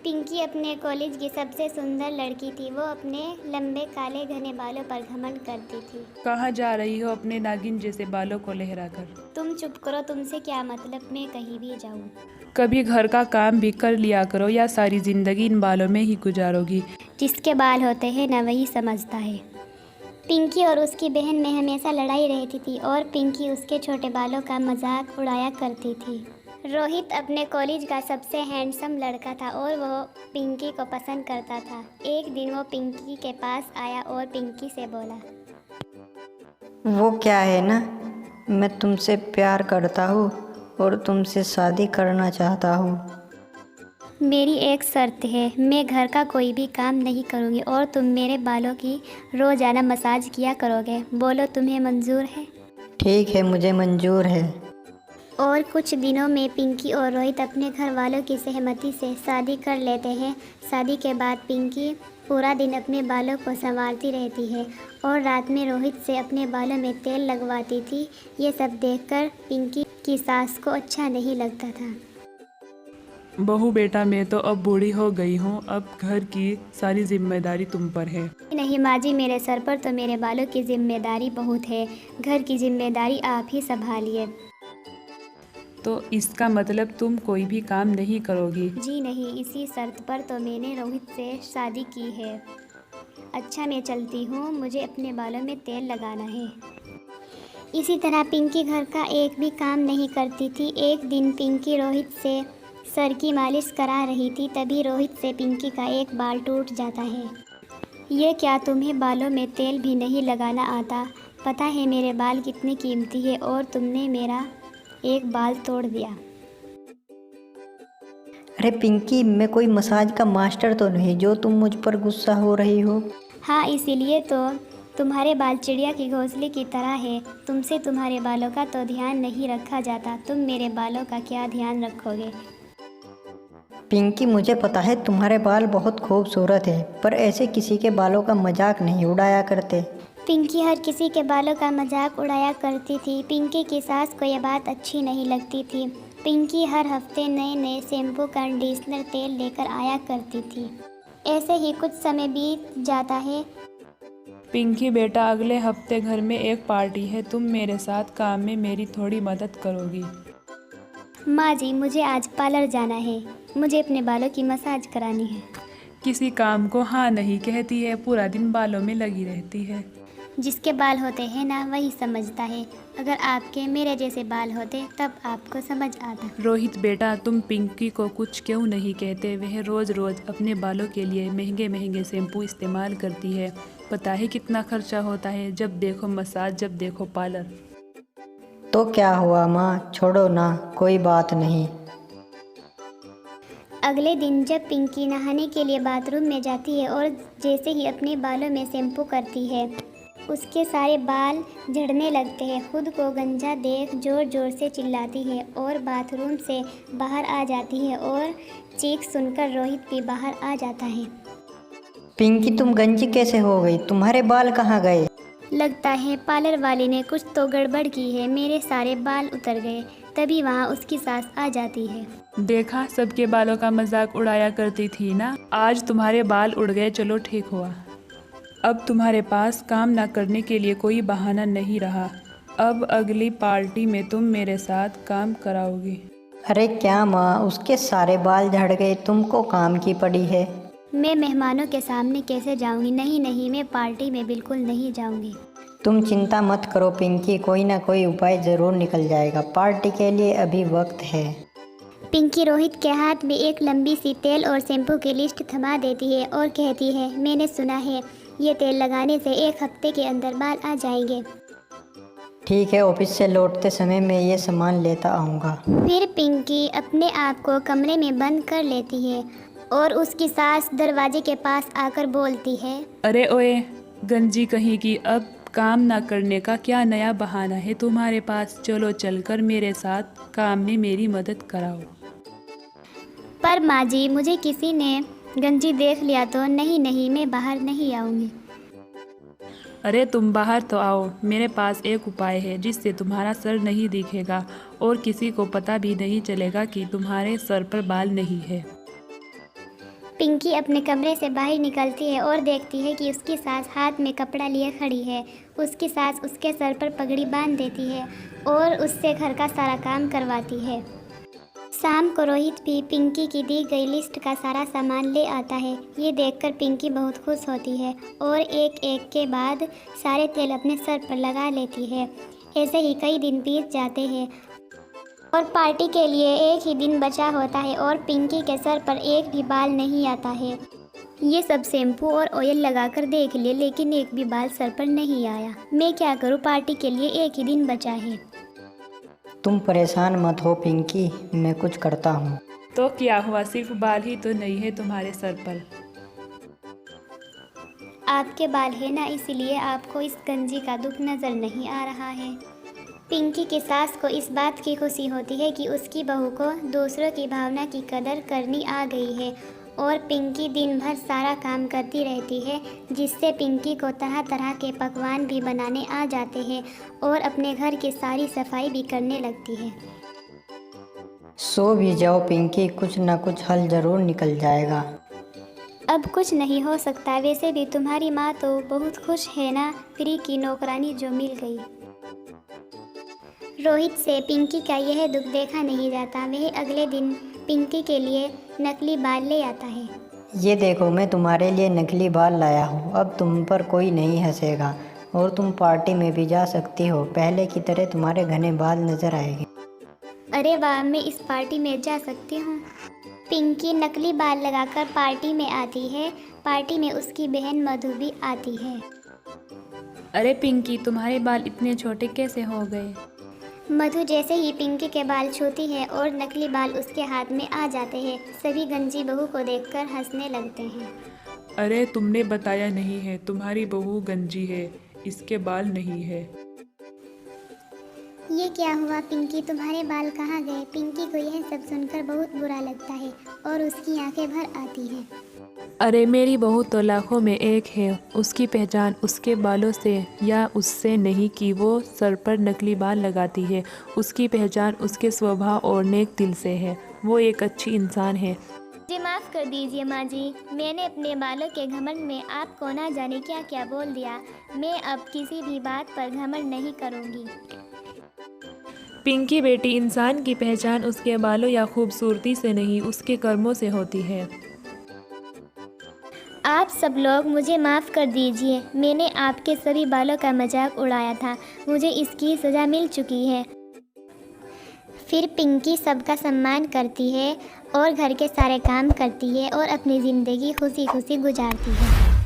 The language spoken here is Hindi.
पिंकी अपने कॉलेज की सबसे सुंदर लड़की थी। वो अपने लंबे काले घने बालों पर घमंड करती थी। कहाँ जा रही हो अपने नागिन जैसे बालों को लहराकर? तुम चुप करो, तुमसे क्या मतलब, मैं कहीं भी जाऊं। कभी घर का काम भी कर लिया करो या सारी जिंदगी इन बालों में ही गुजारोगी? जिसके बाल होते हैं ना वही समझता है। पिंकी और उसकी बहन में हमेशा लड़ाई रहती थी और पिंकी उसके छोटे बालों का मजाक उड़ाया करती थी। रोहित अपने कॉलेज का सबसे हैंडसम लड़का था और वो पिंकी को पसंद करता था। एक दिन वो पिंकी के पास आया और पिंकी से बोला, वो क्या है ना, मैं तुमसे प्यार करता हूँ और तुमसे शादी करना चाहता हूँ। मेरी एक शर्त है, मैं घर का कोई भी काम नहीं करूँगी और तुम मेरे बालों की रोज़ाना मसाज किया करोगे। बोलो तुम्हें मंजूर है? ठीक है, मुझे मंजूर है। और कुछ दिनों में पिंकी और रोहित अपने घर वालों की सहमति से शादी कर लेते हैं। शादी के बाद पिंकी पूरा दिन अपने बालों को संवारती रहती है और रात में रोहित से अपने बालों में तेल लगवाती थी। ये सब देखकर पिंकी की सास को अच्छा नहीं लगता था। बहू बेटा, मैं तो अब बूढ़ी हो गई हूँ, अब घर की सारी जिम्मेदारी तुम पर है। नहीं माँ जी, मेरे सर पर तो मेरे बालों की जिम्मेदारी बहुत है। घर की जिम्मेदारी आप ही संभालिए। तो इसका मतलब तुम कोई भी काम नहीं करोगी? जी नहीं, इसी शर्त पर तो मैंने रोहित से शादी की है। अच्छा मैं चलती हूँ, मुझे अपने बालों में तेल लगाना है। इसी तरह पिंकी घर का एक भी काम नहीं करती थी। एक दिन पिंकी रोहित से सर की मालिश करा रही थी, तभी रोहित से पिंकी का एक बाल टूट जाता है। ये क्या, तुम्हें बालों में तेल भी नहीं लगाना आता? पता है मेरे बाल कितने कीमती है और तुमने मेरा एक बाल तोड़ दिया। अरे पिंकी, मैं कोई मसाज का मास्टर तो नहीं जो तुम मुझ पर गुस्सा हो रही हो। हाँ, इसीलिए तो तुम्हारे बाल चिड़िया की घोंसले की तरह है। तुमसे तुम्हारे बालों का तो ध्यान नहीं रखा जाता, तुम मेरे बालों का क्या ध्यान रखोगे? पिंकी, मुझे पता है तुम्हारे बाल बहुत खूबसूरत है, पर ऐसे किसी के बालों का मजाक नहीं उड़ाया करते। पिंकी हर किसी के बालों का मजाक उड़ाया करती थी। पिंकी की सास को यह बात अच्छी नहीं लगती थी। पिंकी हर हफ्ते नए नए शैम्पू, कंडीशनर, तेल लेकर आया करती थी। ऐसे ही कुछ समय बीत जाता है। पिंकी बेटा, अगले हफ्ते घर में एक पार्टी है, तुम मेरे साथ काम में मेरी थोड़ी मदद करोगी? माँ जी, मुझे आज पार्लर जाना है, मुझे अपने बालों की मसाज करानी है। किसी काम को हाँ नहीं कहती है, पूरा दिन बालों में लगी रहती है। जिसके बाल होते हैं ना वही समझता है। अगर आपके मेरे जैसे बाल होते तब आपको समझ आता। रोहित बेटा, तुम पिंकी को कुछ क्यों नहीं कहते? वह रोज़ रोज़ अपने बालों के लिए महंगे महंगे शैम्पू इस्तेमाल करती है। पता है कितना खर्चा होता है, जब देखो मसाज, जब देखो पार्लर। तो क्या हुआ माँ, छोड़ो ना, कोई बात नहीं। अगले दिन जब पिंकी नहाने के लिए बाथरूम में जाती है और जैसे ही अपने बालों में शैम्पू करती है, उसके सारे बाल झड़ने लगते हैं। खुद को गंजा देख जोर जोर से चिल्लाती है और बाथरूम से बाहर आ जाती है और चीख सुनकर रोहित भी बाहर आ जाता है। पिंकी, तुम गंजी कैसे हो गई? तुम्हारे बाल कहाँ गए? लगता है पार्लर वाले ने कुछ तो गड़बड़ की है, मेरे सारे बाल उतर गए। तभी वहाँ उसकी सास आ जाती है। देखा, सबके बालों का मजाक उड़ाया करती थी ना, आज तुम्हारे बाल उड़ गए, चलो ठीक हुआ। अब तुम्हारे पास काम ना करने के लिए कोई बहाना नहीं रहा। अब अगली पार्टी में तुम मेरे साथ काम कराओगी। अरे क्या माँ, उसके सारे बाल झड़ गए, तुमको काम की पड़ी है। मैं मेहमानों के सामने कैसे जाऊंगी? नहीं नहीं, मैं पार्टी में बिल्कुल नहीं जाऊंगी। तुम चिंता मत करो पिंकी, कोई ना कोई उपाय ज़रूर निकल जाएगा। पार्टी के लिए अभी वक्त है। पिंकी रोहित के हाथ में एक लंबी सी तेल और शैम्पू की लिस्ट थमा देती है और कहती है, मैंने सुना है ये तेल लगाने से 1 हफ्ते के अंदर बाल आ जाएंगे। ठीक है, ऑफिस से लौटते समय मैं ये सामान लेता आऊँगा। फिर पिंकी अपने आप को कमरे में बंद कर लेती है और उसकी सास दरवाजे के पास आकर बोलती है, अरे ओए गंजी कहीं की, अब काम ना करने का क्या नया बहाना है तुम्हारे पास? चलो चलकर मेरे साथ काम में मेरी मदद कराओ। पर माँ जी, मुझे किसी ने गंजी देख लिया तो? नहीं नहीं, मैं बाहर नहीं आऊँगी। अरे तुम बाहर तो आओ, मेरे पास एक उपाय है जिससे तुम्हारा सर नहीं दिखेगा और किसी को पता भी नहीं चलेगा कि तुम्हारे सर पर बाल नहीं है। पिंकी अपने कमरे से बाहर निकलती है और देखती है कि उसकी सास हाथ में कपड़ा लिए खड़ी है। उसकी सास उसके सर पर पगड़ी बांध देती है और उससे घर का सारा काम करवाती है। शाम को रोहित भी पिंकी की दी गई लिस्ट का सारा सामान ले आता है। ये देखकर पिंकी बहुत खुश होती है और एक एक के बाद सारे तेल अपने सर पर लगा लेती है। ऐसे ही कई दिन बीत जाते हैं और पार्टी के लिए एक ही दिन बचा होता है और पिंकी के सर पर एक भी बाल नहीं आता है। ये सब शैम्पू और ऑयल लगाकर देख लिए लेकिन एक भी बाल सर पर नहीं आया। मैं क्या करूँ, पार्टी के लिए एक ही दिन बचा है। तुम परेशान मत हो पिंकी, मैं कुछ करता हूँ। तो क्या हुआ, सिर्फ बाल ही तो नहीं है तुम्हारे सर पर। आपके बाल है ना, इसलिए आपको इस गंजी का दुख नज़र नहीं आ रहा है। पिंकी की सास को इस बात की खुशी होती है कि उसकी बहू को दूसरों की भावना की कदर करनी आ गई है और पिंकी दिन भर सारा काम करती रहती है, जिससे पिंकी को तरह तरह के पकवान भी बनाने आ जाते हैं और अपने घर की सारी सफाई भी करने लगती है। सो भी जाओ पिंकी, कुछ ना कुछ हल ज़रूर निकल जाएगा। अब कुछ नहीं हो सकता, वैसे भी तुम्हारी माँ तो बहुत खुश है ना, फ्री की नौकरानी जो मिल गई। रोहित से पिंकी का यह दुख देखा नहीं जाता। वह अगले दिन पिंकी के लिए नकली बाल ले आता है। ये देखो, मैं तुम्हारे लिए नकली बाल लाया हूँ। अब तुम पर कोई नहीं हंसेगा और तुम पार्टी में भी जा सकती हो। पहले की तरह तुम्हारे घने बाल नजर आएंगे। अरे वाह, मैं इस पार्टी में जा सकती हूँ। पिंकी नकली बाल लगाकर पार्टी में आती है। पार्टी में उसकी बहन मधु भी आती है। अरे पिंकी, तुम्हारे बाल इतने छोटे कैसे हो गए। मधु जैसे ही पिंकी के बाल छूती है और नकली बाल उसके हाथ में आ जाते हैं, सभी गंजी बहू को देखकर हंसने लगते हैं। अरे तुमने बताया नहीं है, तुम्हारी बहू गंजी है, इसके बाल नहीं है। ये क्या हुआ पिंकी, तुम्हारे बाल कहाँ गए। पिंकी को यह सब सुनकर बहुत बुरा लगता है और उसकी आंखें भर आती हैं। अरे मेरी बहू तो लाखों में एक है। उसकी पहचान उसके बालों से या उससे नहीं कि वो सर पर नकली बाल लगाती है। उसकी पहचान उसके स्वभाव और नेक दिल से है। वो एक अच्छी इंसान है। मुझे माफ़ कर दीजिए माँ जी, मैंने अपने बालों के घमंड में आपको ना जाने क्या क्या बोल दिया। मैं अब किसी भी बात पर घमंड नहीं करूँगी। पिंकी बेटी, इंसान की पहचान उसके बालों या खूबसूरती से नहीं, उसके कर्मों से होती है। आप सब लोग मुझे माफ़ कर दीजिए। मैंने आपके सभी बालों का मजाक उड़ाया था। मुझे इसकी सज़ा मिल चुकी है। फिर पिंकी सबका सम्मान करती है और घर के सारे काम करती है और अपनी ज़िंदगी खुशी खुशी गुजारती है।